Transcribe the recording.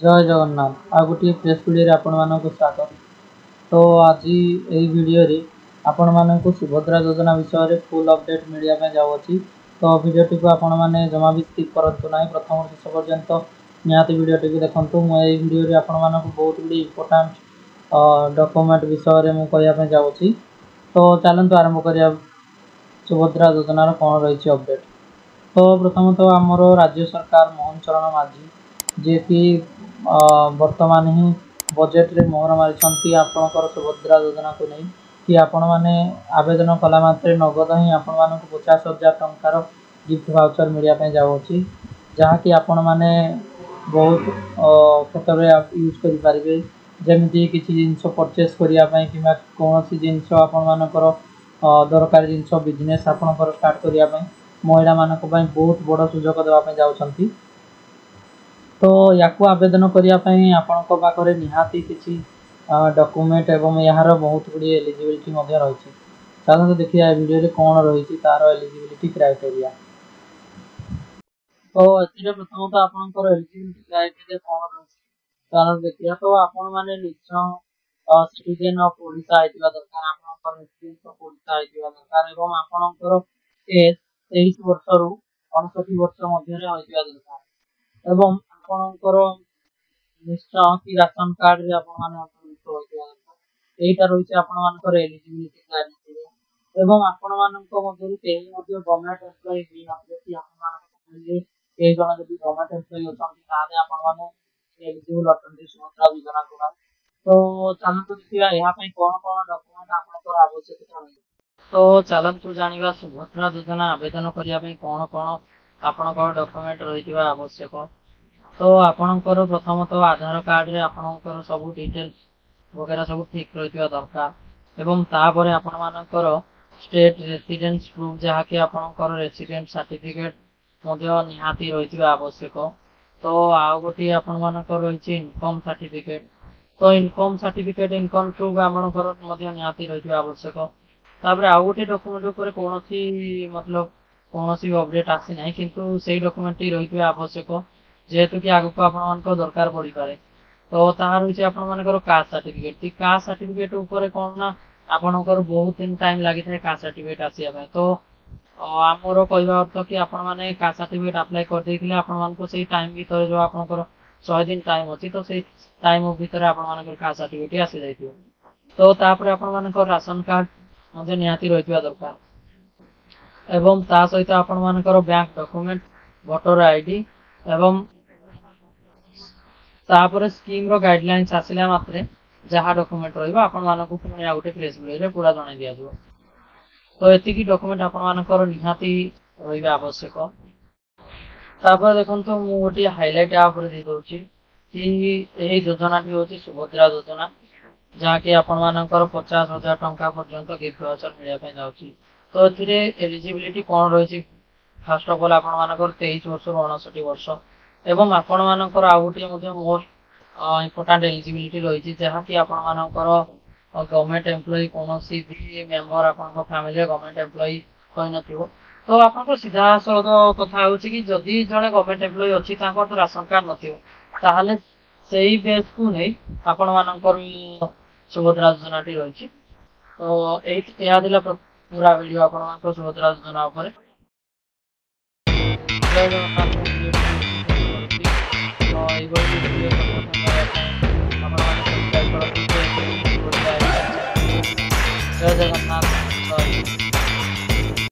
जय जगन्नाथ आ गोटे press video आपण मानक स्वागत। तो आज यही वीडियो रे आपण मानक सुभद्रा योजना विषय रे फुल अपडेट मिलिया पे जाउछि। तो वीडियो को आपण माने जमा भी स्किप करंतु नाही, प्रथम शेष पर्यंत निहाती वीडियो टी देखंतु। मु एही वीडियो रे आपण मानक बहुत गुडी इंपोर्टेंट डॉक्यूमेंट विषय रे मु कहिया पे जाउछि। तो चलंतु आरंभ करिया सुभद्रा योजना रो कोन रहिछि अपडेट। तो प्रथम तो आमर राज्य सरकार मोहन चरण माझी जे कि वर्तमान ही बजेट रे मोहर मारी आपणकर सुभद्रा योजना को नहीं कि आपण मैंने आवेदन कला मात्रे नगद ही आपण मान 50,000 टंकार गिफ्ट भाउचर मिलने जाऊँगी, जहाँकि आपण मैंने बहुत क्षेत्र में यूज करेंगे। जमी किसी जिनस परचेस करने कि कौन जिनस आपण मानकर दरकार जिनस बिजनेस आपणकर स्टार्ट करने महिला मानक बहुत बड़ सुजोग देवाई जाऊँगी। तो या आवेदन करने आपण पाखे निहाती किसी डॉक्यूमेंट एवं यार बहुत गुड़ी एलिजिबिलिटी रही। चलो देखिए वीडियो कौन रही तार एलिजिबिलिटी क्राइटेरिया। तो ए प्रथम तो आपंकर एलिजिबिलिटी क्राइटेरिया कौन रही चलो देखिए। तो आपण मैंने निश्चय सिटीजन ऑफ ओडिशा आइतिबा दरकार, आपनकर रेसिडेंस ऑफ ओडिशा आइतिबा दरकार एवं आपनकर एज 23 वर्ष रु 59 वर्ष मध्य रे होइतिबा दरकार एवं आपनकर निश्चय कि राशन कार्ड रे आपण माने अंतर्भुक्त होइतिबा दरकार। एटा रहिছে आपण मानकर एलिजिबिलिटी क्राइटेरिया एवं आपण मानक मध्य केही मध्य गवर्नमेंट एम्प्लॉय भी नथिबे कि आपण मानक फैमिली केही जण जदि गवर्नमेंट एम्प्लॉय होचंती ताले आपण माने एलिजिबल अटंती सुभद्रा योजना को। तो चलंतु देखिया यहाँ पे कौन कौन डॉक्यूमेंट आपनकर आवश्यकता रही। तो चलंतु जानिबा सुभद्रा योजना आवेदन करिया पे कौन कौन आपनकर डॉक्यूमेंट रहितिबा आवश्यक। तो आपनकर प्रथम तो आधार कार्ड रे आपनकर सब डिटेल्स वगैरह सब ठीक रहितिबा दरकार एवं तापर आपण मानकर स्टेट रेसिडेंस प्रूफ जहाँ कि आपनकर रेसिडेंट सर्टिफिकेट मध्य निहाती रहितिबा आवश्यक। तो आउ गोटी आपण मानकर रहिछि इनकम सर्टिफिकेट। तो इनकम सर्टिफिकेट इनकम प्रूफ आपनकर मध्य निहाती रहितिबा आवश्यक। तापर आउ गोटी डॉक्यूमेंट ऊपर कोनोसी मतलब कोनोसी अपडेट आसी नाही, किंतु सेही डॉक्यूमेंट टी रहितिबा आवश्यक जेहेतु कि आगु को आपण दरकार पड़ी पारे। तो तार होछि आपण मानकर कास्ट सर्टिफिकेट। ती कास्ट सर्टिफिकेट ऊपर कोन ना आपनकर बहुत दिन टाइम लागि थाए कास्ट सर्टिफिकेट आसीया पे। तो आमर कहबा अर्थ कि आपण माने कास्ट सर्टिफिकेट अप्लाई कर देथिले आपण मानको सेही टाइम भीतर जो आपनकर 100 दिन टाइम अछि, तो सेही टाइम भीतर आपण मानकर कास्ट सर्टिफिकेट आसी जाइतियो। तो तापर आपण मानकर राशन कार्ड मजे निहाती रहितिबा दरकार एवं ता सहित आपण मानकर बैंक डॉक्यूमेंट वोटर आईडी एवं तापर स्कीम रो गाइडलाइंस आसिला मात्रे जहा डॉक्यूमेंट रहइबो आपण मानको पुनी आ गुटे प्रेस वीडियो रे पूरा जणाई दिया जबो। तो एति की डॉक्यूमेंट आपण मानकर निहाती रहिबा आवश्यक। तापर देखंतु मु गोटी हाइलाइट आ पर दे दोछि कि एही योजना टी होछि सुभद्रा योजना, जहा कि आपण मानकर 50,000 टंका पर्यंत गिफ्ट वाउचर मिलिया पे जाउछि। तो एथिरे एलिजिबिलिटी कोन रहिछि। फर्स्ट ऑफ ऑल आपण मानकर 23 वर्ष रु 59 वर्ष एवं आपण मानकर आ गोटी मध्ये मोस्ट इंपोर्टेंट एलिजिबिलिटी रही जहाँ कि आपण मानकर गवर्नमेंट एम्प्लॉय कोनोसी भी मेंबर आपण फैमिली गवर्नमेंट एम्प्लॉय कोइ नथिबो। तो आपण सीधा सलग कथा होछि कि जदि जणे गवर्नमेंट एम्प्लॉय अछि तांकर तो राशन कार्ड नथिबो ताहले सेही बेस को नै आपण मानकर सुभद्रा योजना टी रही। तो एही या दिला पूरा वीडियो आपण मानकर सुभद्रा योजना ऊपर। जय जगन्नाथ।